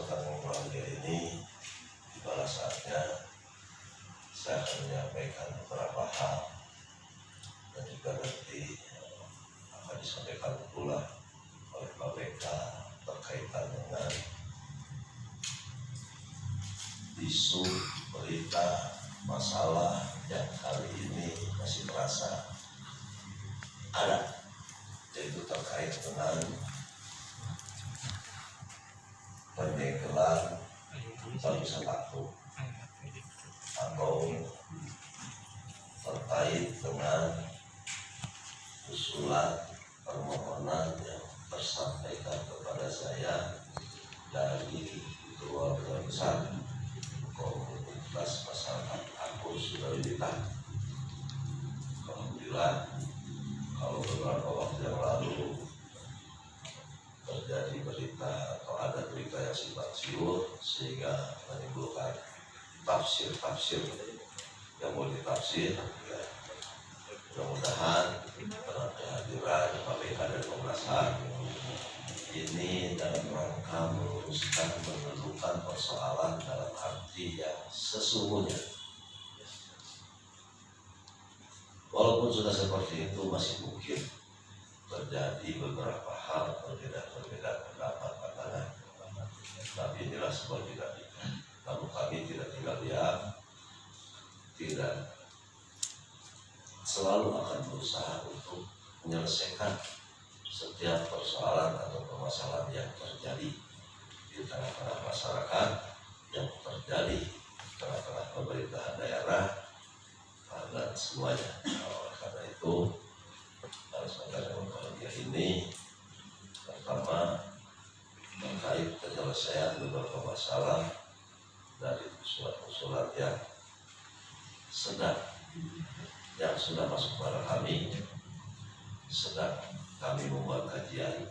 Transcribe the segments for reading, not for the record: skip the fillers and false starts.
kesempatan keluarga ini pada saatnya saya akan menyampaikan beberapa hal dan juga nanti akan disampaikan pula oleh Pak BK berkaitan dengan isu berita masalah yang kali ini masih terasa ada, yaitu terkait dengan penyegelan bangsa Batu atau terkait dengan usulan permohonan yang tersampaikan kepada saya dari keluarga besar komunitas masyarakat Aku Sudawilita. Alhamdulillah, kalau beberapa waktu yang lalu terjadi berita atau ada berita yang simpang siur sehingga menimbulkan tafsir-tafsir yang mau ditafsir, ya. Mudah-mudahan dengan kehadiran Pak BK dan Komnas HAM ini dalam rangka meluruskan menentukan persoalan dalam arti yang sesungguhnya. Walaupun sudah seperti itu, masih mungkin terjadi beberapa hal perbedaan pendapat pandangan, tapi inilah sebuah dinamika. Namun kami tidak tinggal diam, tidak selalu akan berusaha untuk menyelesaikan setiap persoalan atau permasalahan yang terjadi di tengah-tengah masyarakat, yang terjadi di tengah-tengah pemerintahan daerah dan semuanya. Oleh karena itu, dalam kesempatan bahagia ini, pertama terkait penyelesaian beberapa masalah dari usulan-usulan yang sudah masuk kepada kami, sedang kami membuat kajian.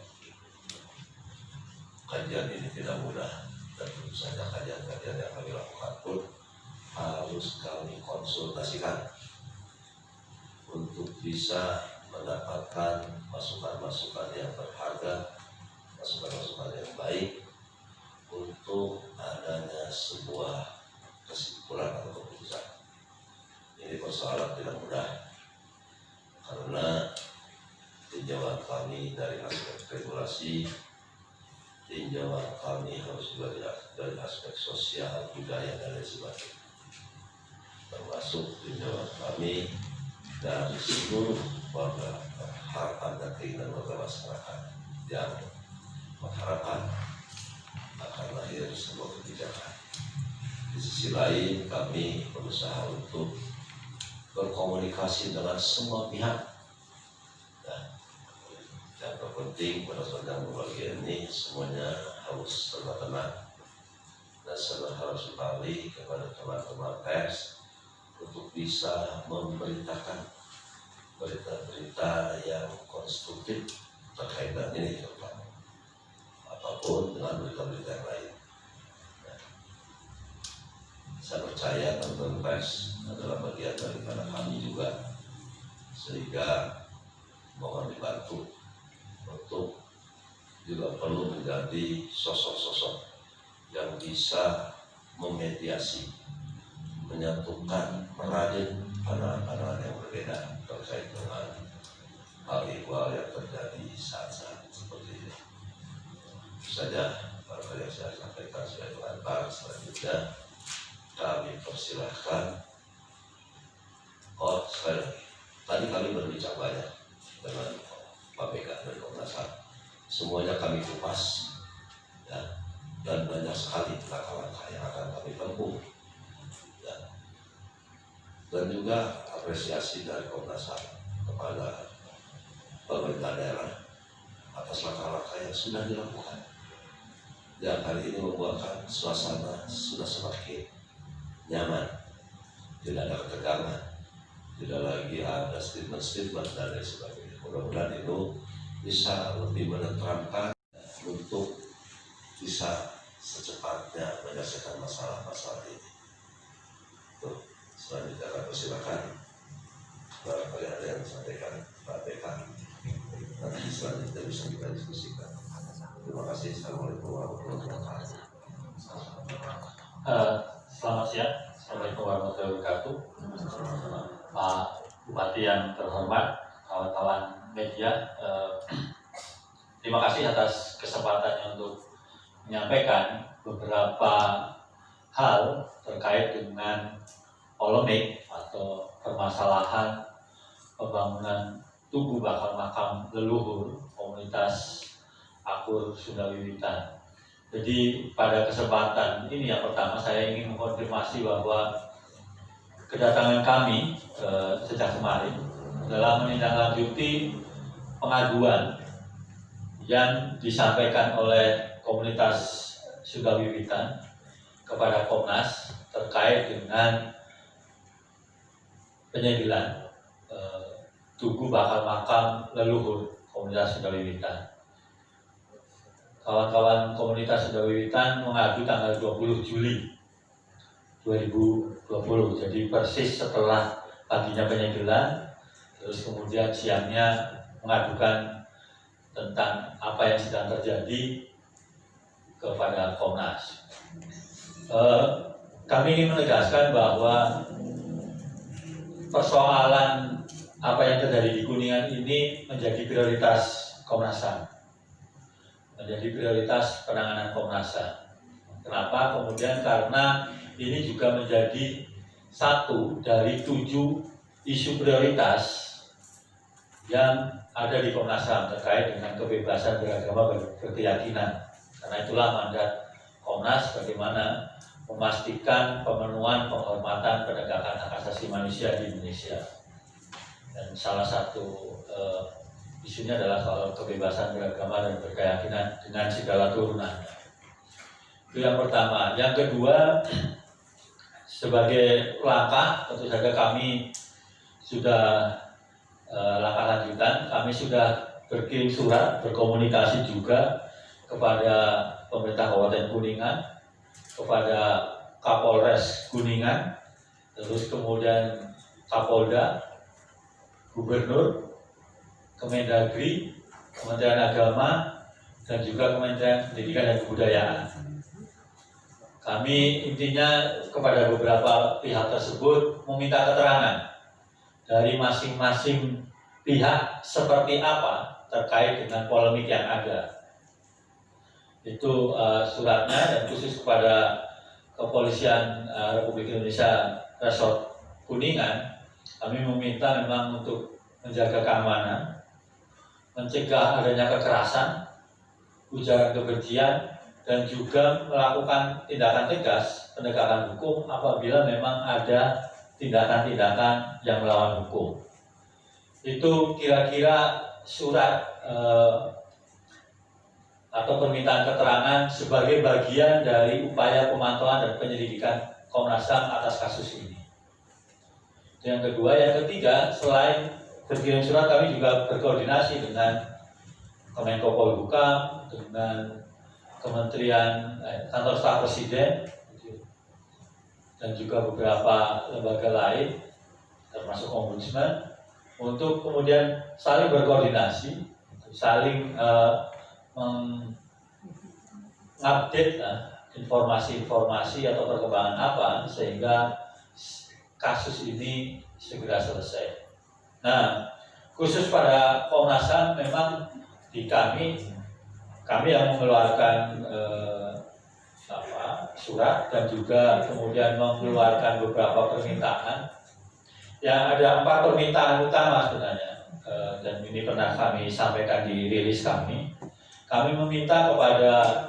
Kajian ini tidak mudah, dan tentu saja kajian-kajian yang kami lakukan pun harus kami konsultasikan untuk bisa mendapatkan masukan-masukan yang berharga, masukan-masukan yang baik untuk adanya sebuah kesimpulan atau keputusan. Ini persoalan tidak mudah karena tinjauan kami dari aspek regulasi, tinjauan kami harus juga dari aspek sosial, budaya dan lain sebagainya, termasuk tinjauan kami dari seluruh harapan dan keinginan warga masyarakat yang mengharapkan akan lahir sebuah kebijakan. Di sisi lain, kami berusaha untuk berkomunikasi dengan semua pihak. Yang terpenting pada saat yang bagian ini semuanya harus tenang dan harus kembali kepada teman-teman pers untuk bisa memberitakan berita-berita yang konstruktif terkait dengan ini, terutama apapun dengan berita-berita yang lain. Saya percaya teman-teman pers adalah bagian daripada kami juga, sehingga mohon dibantu untuk juga perlu menjadi sosok-sosok yang bisa memediasi, menyatukan, merajut pandangan-pandangan yang berbeda terkait dengan hal ihwal yang terjadi saat-saat seperti ini. Itu saja barangkali yang saya sampaikan sebagai pengantar. Selanjutnya kami persilahkan. Sekali lagi, tadi kami berbicara banyak dengan Pak BK dan Komnas HAM. Semuanya kami kupas, ya, dan banyak sekali langkah-langkah yang akan kami tempuh, ya. Dan juga apresiasi dari Komnas HAM kepada pemerintah daerah atas langkah-langkah yang sudah dilakukan, yang kali ini membuatkan suasana sudah semakin nyaman, tidak ada ketegangan, tidak lagi ada statement-statement dan lain sebagainya. Mudah-mudahan itu bisa lebih menenteramkan untuk bisa secepatnya menyelesaikan masalah-masalah ini. Tuh, selanjutnya akan persilakan barangkali ada yang disampaikan Pak BK, nanti selanjutnya bisa kita diskusikan. Terima kasih. Assalamualaikum warahmatullahi wabarakatuh. yang terhormat, kawan-kawan media, terima kasih atas kesempatannya untuk menyampaikan beberapa hal terkait dengan polemik atau permasalahan pembangunan tugu bakal makam leluhur komunitas Akur Sunda Wiwitan. Jadi pada kesempatan ini yang pertama saya ingin mengkonfirmasi bahwa kedatangan kami sejak kemarin adalah menindaklanjuti pengaduan yang disampaikan oleh komunitas Sunda Wiwitan kepada Komnas terkait dengan penyegelan tugu bakal makam leluhur komunitas Sunda Wiwitan. Kawan-kawan komunitas Sunda Wiwitan mengadu tanggal 20 Juli 2020, jadi persis setelah paginya penyegelan, terus kemudian siangnya mengadukan tentang apa yang sedang terjadi kepada Komnas. Kami ingin menegaskan bahwa persoalan apa yang terjadi di Kuningan ini menjadi prioritas Komnas HAM, menjadi prioritas penanganan Komnas HAM. Kenapa? Kemudian karena ini juga menjadi satu dari 7 isu prioritas yang ada di Komnas HAM terkait dengan kebebasan beragama berkeyakinan. Karena itulah mandat Komnas bagaimana memastikan pemenuhan penghormatan penegakan hak asasi manusia di Indonesia. Dan salah satu isunya adalah soal kebebasan beragama dan berkeyakinan dengan segala turunannya. Itu yang pertama. Yang kedua, sebagai langkah, tentu saja kami sudah langkah lanjutan, kami sudah berkirim surat, berkomunikasi juga kepada pemerintah Kabupaten Kuningan, kepada Kapolres Kuningan, terus kemudian Kapolda, Gubernur, Kemendagri, Kementerian Agama, dan juga Kementerian Pendidikan dan Kebudayaan. Kami intinya kepada beberapa pihak tersebut meminta keterangan dari masing-masing pihak seperti apa terkait dengan polemik yang ada. Itu suratnya, dan khusus kepada Kepolisian Republik Indonesia Resort Kuningan, kami meminta memang untuk menjaga keamanan, mencegah adanya kekerasan, ujaran kebencian, dan juga melakukan tindakan tegas penegakan hukum apabila memang ada tindakan-tindakan yang melawan hukum. Itu kira-kira surat atau permintaan keterangan sebagai bagian dari upaya pemantauan dan penyelidikan Komnas HAM atas kasus ini. Yang kedua, yang ketiga, selain berkirim surat, kami juga berkoordinasi dengan Kemenko Polhukam, dengan Kementerian Kantor Staf Presiden, dan juga beberapa lembaga lain, termasuk Ombudsman, untuk kemudian saling berkoordinasi, saling mengupdate informasi-informasi atau perkembangan apa sehingga kasus ini segera selesai. Nah, khusus pada Komnas HAM memang di kami yang mengeluarkan surat dan juga kemudian mengeluarkan beberapa permintaan. Yang ada 4 permintaan utama sebenarnya, dan ini pernah kami sampaikan di rilis kami. Kami meminta kepada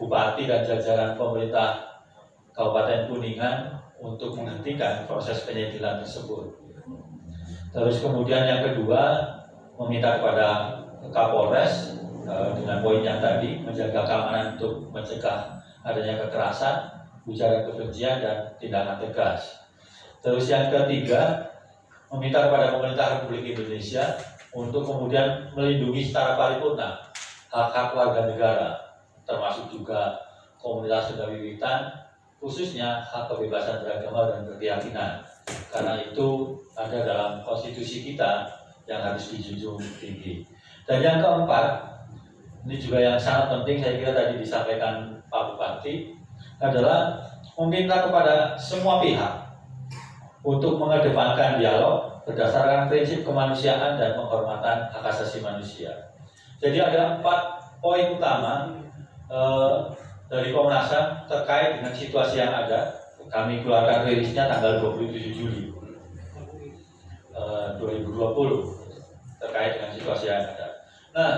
Bupati dan jajaran pemerintah Kabupaten Kuningan untuk menghentikan proses penyegelan tersebut. Terus kemudian yang kedua, meminta kepada Kapolres dengan poin yang tadi, menjaga keamanan untuk mencegah adanya kekerasan, ujaran kebencian, dan tindakan tegas. Terus yang ketiga, meminta kepada pemerintah Republik Indonesia untuk kemudian melindungi secara paripurna hak-hak warga negara, termasuk juga komunitas Sunda Wiwitan, khususnya hak kebebasan beragama dan berkeyakinan. Karena itu ada dalam konstitusi kita yang harus dijunjung tinggi. Dan yang keempat, ini juga yang sangat penting, saya kira tadi disampaikan Pak Bupati, adalah meminta kepada semua pihak untuk mengedepankan dialog, berdasarkan prinsip kemanusiaan dan penghormatan hak asasi manusia. Jadi ada 4 poin utama dari Komnas HAM terkait dengan situasi yang ada. Kami keluarkan rilisnya tanggal 27 Juli 2020 terkait dengan situasi yang ada. Nah,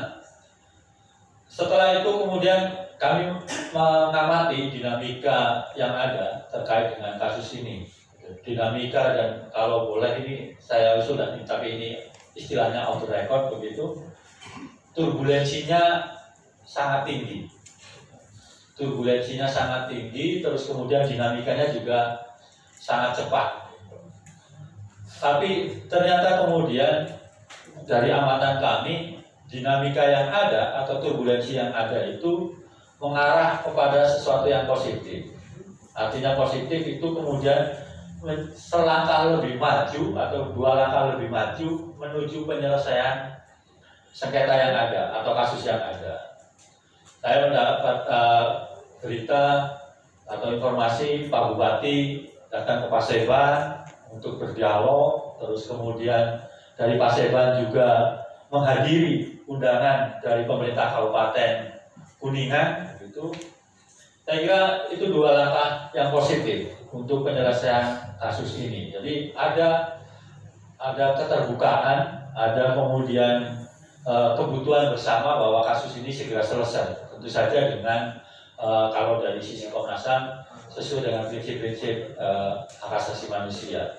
setelah itu kemudian kami mengamati dinamika yang ada terkait dengan kasus ini. Dinamika, dan kalau boleh ini saya usulkan, tapi ini istilahnya off the record begitu. Turbulensinya sangat tinggi. Turbulensinya sangat tinggi, terus kemudian dinamikanya juga sangat cepat. Tapi ternyata kemudian dari amatan kami, dinamika yang ada atau turbulensi yang ada itu mengarah kepada sesuatu yang positif. Artinya positif itu kemudian selangkah lebih maju atau 2 langkah lebih maju menuju penyelesaian sengketa yang ada atau kasus yang ada. Saya mendapat berita atau informasi Pak Bupati datang ke Paseban untuk berdialog, terus kemudian dari Paseban juga menghadiri undangan dari pemerintah Kabupaten Kuningan. Gitu. Saya kira itu 2 langkah yang positif untuk penyelesaian kasus ini. Jadi ada keterbukaan, ada kemudian kebutuhan bersama bahwa kasus ini segera selesai. Tentu saja dengan kalau dari sisi Komnas HAM sesuai dengan prinsip-prinsip hak asasi manusia.